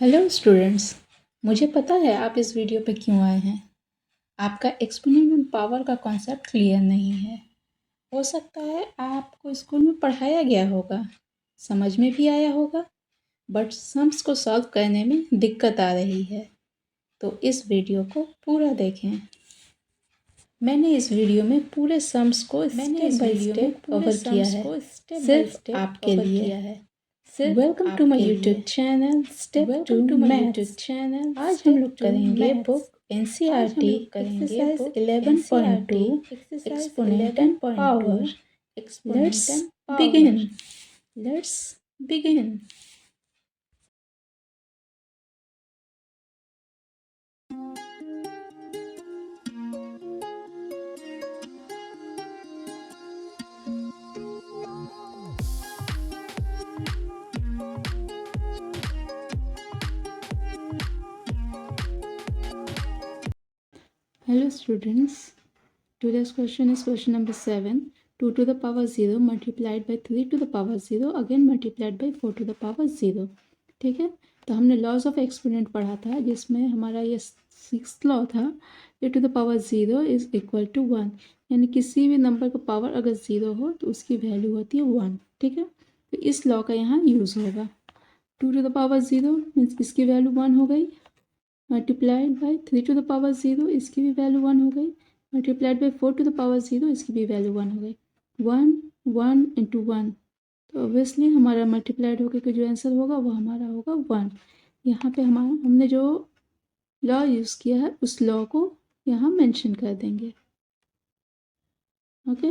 Hello students, मुझे पता है आप इस वीडियो पे क्यों आए हैं। आपका एक्सपोनेंशियल पावर का कॉन्सेप्ट क्लियर नहीं है। हो सकता है आपको स्कूल में पढ़ाया गया होगा, समझ में भी आया होगा, बट सम्स को सॉल्व करने में दिक्कत आ रही है। तो इस वीडियो को पूरा देखें। मैंने इस वीडियो में पूरे सम्स को स्टेप बाय स्टेप कवर किया है, सिर्फ आपके लिए। Welcome to my YouTube channel step to maths. आज हम लोग करेंगे book NCERT exercise 11.2 exponent and power. Let's begin. Hello students, today's question is question number 7. 2 to the power 0 multiplied by 3 to the power 0 again multiplied by 4 to the power 0. ठीक है, तो हमने laws of exponent पढ़ा था जिसमें हमारा ये sixth law था, a to the power 0 is equal to 1। यानी किसी भी नंबर का पावर अगर 0 हो तो उसकी वैल्यू होती है 1। ठीक है, तो इस लॉ का यहाँ यूज़ होगा। 2 टू द पावर 0 मीन्स इसकी वैल्यू 1 हो गई, multiplied by 3 to the power 0 इसकी भी वैल्यू 1 हो गई, multiplied by 4 to the power 0 इसकी भी वैल्यू 1 हो गई। 1 1 इंटू 1, तो ऑब्वियसली हमारा मल्टीप्लाइड होकर के जो आंसर होगा वो हमारा होगा 1। यहाँ पे हमने जो लॉ यूज़ किया है उस लॉ को यहाँ मेंशन कर देंगे। ओके,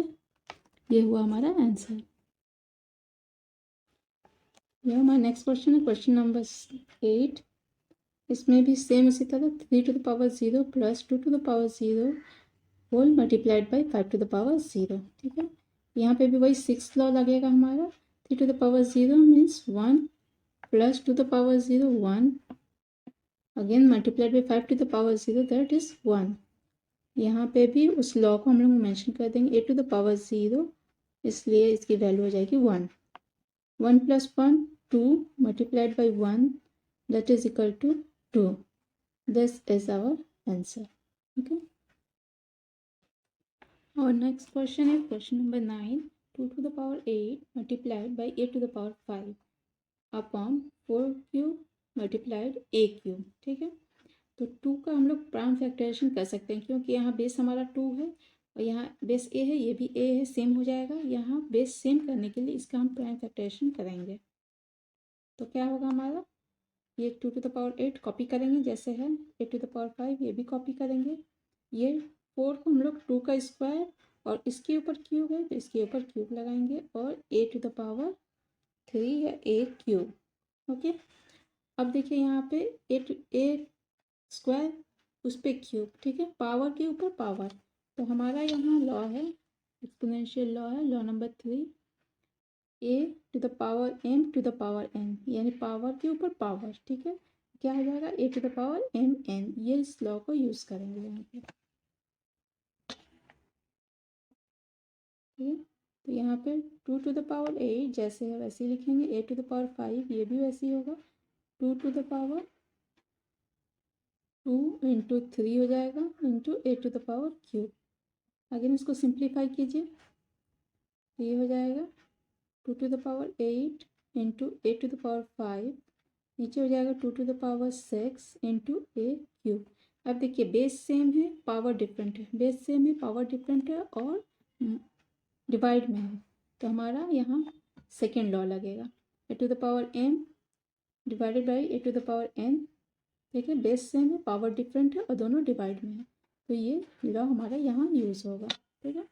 ये हुआ हमारा आंसर। ये हमारा नेक्स्ट क्वेश्चन है, क्वेश्चन नंबर 8। इसमें भी सेम इसी तरह 3 to the power 0 plus 2 to the power 0 whole multiplied by 5 to the power 0। ठीक है, यहाँ पे भी वही 6 लॉ लगेगा हमारा। 3 to the power 0 means 1 plus 2 the power 0 1 again multiplied by 5 to the power 0 that is 1। यहाँ पे भी उस लॉ को हम लोग मेंशन कर देंगे, ए टू द पावर 0, इसलिए इसकी वैल्यू हो जाएगी 1। 1 plus 1 2 multiplied by 1 that is equal to 2। This is our answer. Okay, और नेक्स्ट क्वेश्चन है question number 9। 2 to the power 8 multiplied by 8 to the power 5 upon 4 cube multiplied a cube. ठीक है, तो 2 का हम लोग प्राइम फैक्टराइजेशन कर सकते हैं क्योंकि यहाँ बेस हमारा 2 है और यहाँ बेस ए है, ये भी ए है, सेम हो जाएगा। यहाँ बेस सेम करने के लिए इसका हम प्राइम फैक्टराइजेशन करेंगे। तो क्या होगा हमारा, ये 2 टू द पावर 8 कॉपी करेंगे जैसे है, 8 टू द पावर 5 ये भी कॉपी करेंगे। ये 4 को हम लोग 2 का स्क्वायर और इसके ऊपर क्यूब है तो इसके ऊपर क्यूब लगाएंगे और ए टू द पावर 3 या ए क्यूब। ओके, अब देखिए यहाँ पे ए स्क्वायर उस पर क्यूब। ठीक है, पावर के ऊपर पावर। तो हमारा यहाँ लॉ है, एक्सपोनेंशियल लॉ है, law number 3, a to the power m to the power n, यानी पावर के ऊपर पावर। ठीक है, क्या हो जाएगा, a to the power m n. ये इस लॉ को यूज़ करेंगे यहाँ पे। ठीक है, तो यहाँ पे 2 टू द पावर 8 जैसे है वैसे ही लिखेंगे, ए टू द पावर 5 ये भी वैसे ही होगा, 2 टू द पावर 2 इंटू 3 हो जाएगा into a to the power cube. Again इसको सिंप्लीफाई कीजिए तो ये हो जाएगा 2 to the power 8 into a to the power 5, नीचे हो जाएगा 2 to the power 6 into a cube. अब देखिए बेस सेम है, पावर डिफरेंट है, बेस सेम है, पावर डिफरेंट है और डिवाइड में है, तो हमारा यहाँ सेकेंड लॉ लगेगा, a to the power m divided by a to the power n. देखिए बेस सेम है, पावर डिफरेंट है और दोनों डिवाइड में है, तो ये लॉ हमारा यहाँ यूज़ होगा। ठीक है,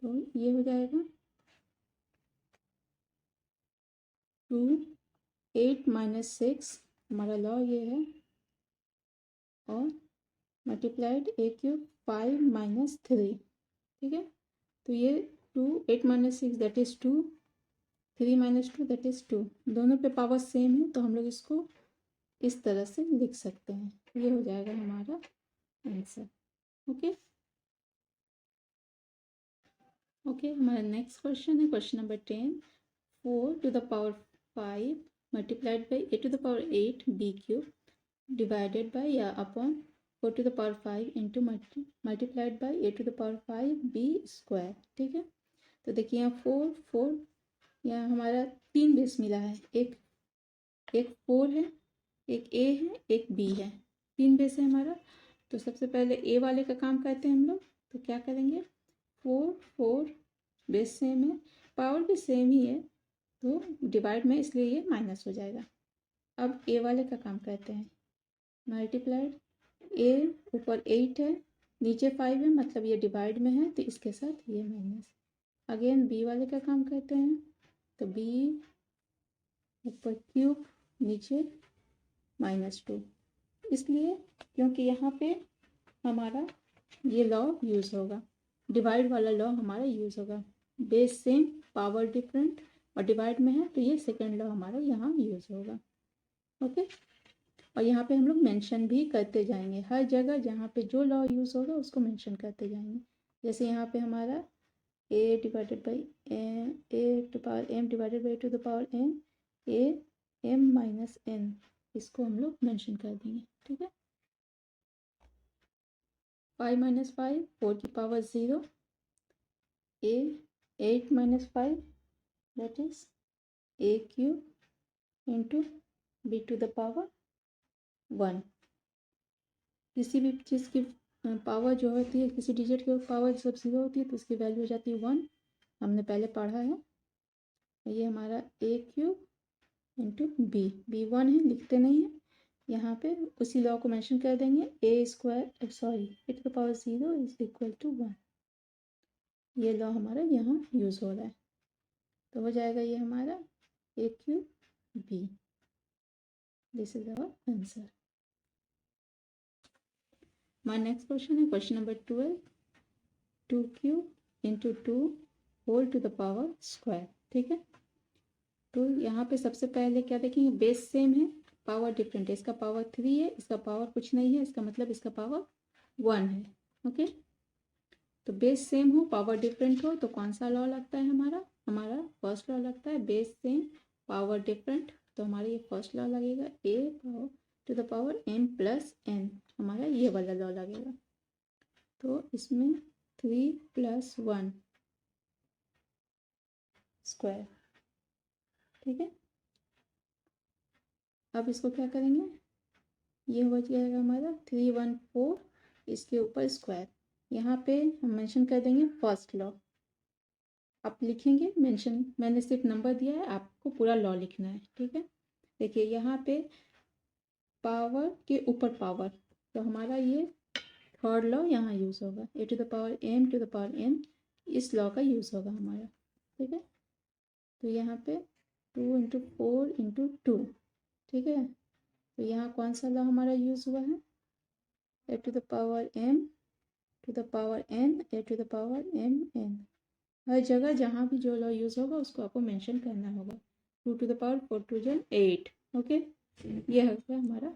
तो ये हो जाएगा 2 8 माइनस 6 हमारा लॉ ये है, और मल्टीप्लाइड ए क्यूब 5 माइनस 3। ठीक है, तो ये 2 8 minus 6 that is 2, 3 minus 2 that is 2। दोनों पे पावर सेम है तो हम लोग इसको इस तरह से लिख सकते हैं, ये हो जाएगा हमारा आंसर। ओके ओके, हमारा नेक्स्ट क्वेश्चन है question number 10। 4 to the power 5 multiplied by a to the power 8 b cube divided by या upon 4 to the power 5 into multiplied by a to the power 5 b square। ठीक है, तो देखिए यहाँ 4 यहाँ हमारा 3 बेस मिला है, एक 4 है, एक a है, एक b है, 3 बेस है हमारा। तो सबसे पहले a वाले का काम करते हैं हम लोग। तो क्या करेंगे, 4 बेस सेम है, पावर भी सेम ही है, तो डिवाइड में इसलिए ये माइनस हो जाएगा। अब a वाले का काम करते हैं, मल्टीप्लाइड a ऊपर 8 है, नीचे 5 है, मतलब ये डिवाइड में है, तो इसके साथ ये माइनस। अगेन b वाले का काम करते हैं, तो b ऊपर क्यूब, नीचे -2, इसलिए क्योंकि यहाँ पे हमारा ये लॉ यूज़ होगा, डिवाइड वाला लॉ हमारा यूज़ होगा। बेस सेम, पावर डिफरेंट और डिवाइड में है, तो ये सेकंड लॉ हमारा यहाँ यूज़ होगा। ओके, और यहाँ पे हम लोग मेंशन भी करते जाएंगे, हर जगह जहाँ पे जो लॉ यूज़ होगा उसको मेंशन करते जाएंगे। जैसे यहाँ पे हमारा a divided by a to power m divided by to the power n a m minus n, इसको हम लोग मेंशन कर देंगे। ठीक है, 5 माइनस 5 4 की power 0, a 8 minus 5 that is a cube into b to the power 1। किसी भी चीज़ की पावर जो होती है, किसी डिजिट की पावर जब 0 होती है तो उसकी वैल्यू हो जाती है 1, हमने पहले पढ़ा है। ये हमारा a क्यूब इंटू b 1 है, लिखते नहीं है, यहाँ पे उसी लॉ को मेंशन कर देंगे, a square a to the power 0 is equal to 1। ये लॉ हमारा यहाँ यूज़ हो रहा है, तो हो जाएगा ये हमारा a cube b। This is our answer. My next question है question number 12, 2 cube into 2 whole to the power square. ठीक है, तो यहाँ पे सबसे पहले क्या देखेंगे, बेस सेम है, पावर डिफरेंट है, इसका पावर 3 है, इसका पावर कुछ नहीं है, इसका मतलब इसका पावर 1 है। ओके, तो बेस सेम हो, पावर डिफरेंट हो, तो कौन सा लॉ लगता है हमारा फर्स्ट लॉ लगता है, बेस सेम पावर डिफरेंट, तो हमारा ये फर्स्ट लॉ लगेगा, a power to the power m plus n, हमारा ये वाला लॉ लगेगा। तो इसमें 3 + 1 स्क्वायर। ठीक है, अब इसको क्या करेंगे, ये हो जाएगा हमारा 314, इसके ऊपर स्क्वायर। यहाँ पे हम मेंशन कर देंगे फर्स्ट लॉ, आप लिखेंगे मेंशन, मैंने सिर्फ नंबर दिया है, आपको पूरा लॉ लिखना है। ठीक है, देखिए यहाँ पे पावर के ऊपर पावर, तो हमारा ये थर्ड लॉ यहाँ यूज़ होगा, a to the power m to the power n, इस लॉ का यूज़ होगा हमारा। ठीक है, तो यहाँ पे 2 इंटू 4 इंटू 2। ठीक है, तो यहाँ कौन सा लॉ हमारा यूज़ हुआ है, a to the power m to the power n a to the power m n। हर जगह जहाँ भी जो लॉ यूज़ होगा उसको आपको मेंशन करना होगा। 2 टू द पावर 4 2 8। ओके, ये है हमारा